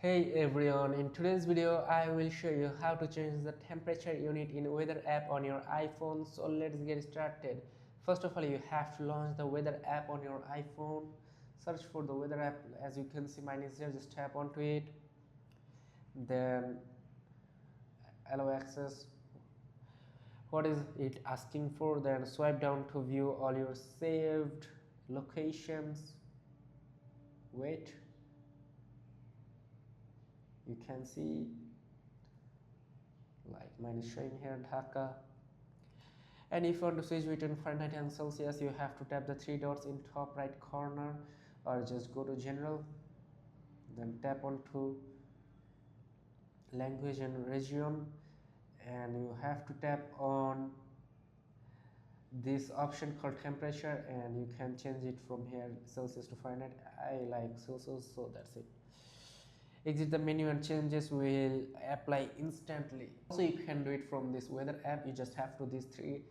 Hey everyone, in today's video I will show you how to change the temperature unit in weather app on your iPhone. So let's get started. First of all, you have to launch the weather app on your iPhone. Search for the weather app. As you can see, mine is here. Just tap onto it, then allow access. What is it asking for? Then swipe down to view all your saved locations. Wait, you can see like mine is showing here Dhaka. And if you want to switch between Fahrenheit and Celsius, you have to tap the three dots in top right corner, or just go to general, then tap onto language and region, and you have to tap on this option called temperature, and you can change it from here Celsius to Fahrenheit. I like Celsius, so that's it. Exit the menu and changes will apply instantly. Also, you can do it from this weather app. You just have to this three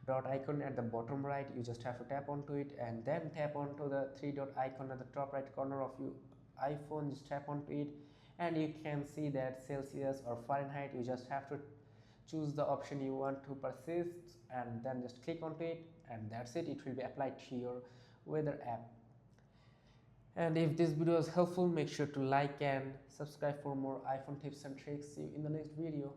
dot icon at the bottom right. You just have to tap onto it and then tap onto the three dot icon at the top right corner of your iPhone. Just tap onto it and you can see that Celsius or Fahrenheit. You just have to choose the option you want to persist and then just click onto it, and that's it. It will be applied to your weather app. And if this video is helpful, make sure to like and subscribe for more iPhone tips and tricks. See you in the next video.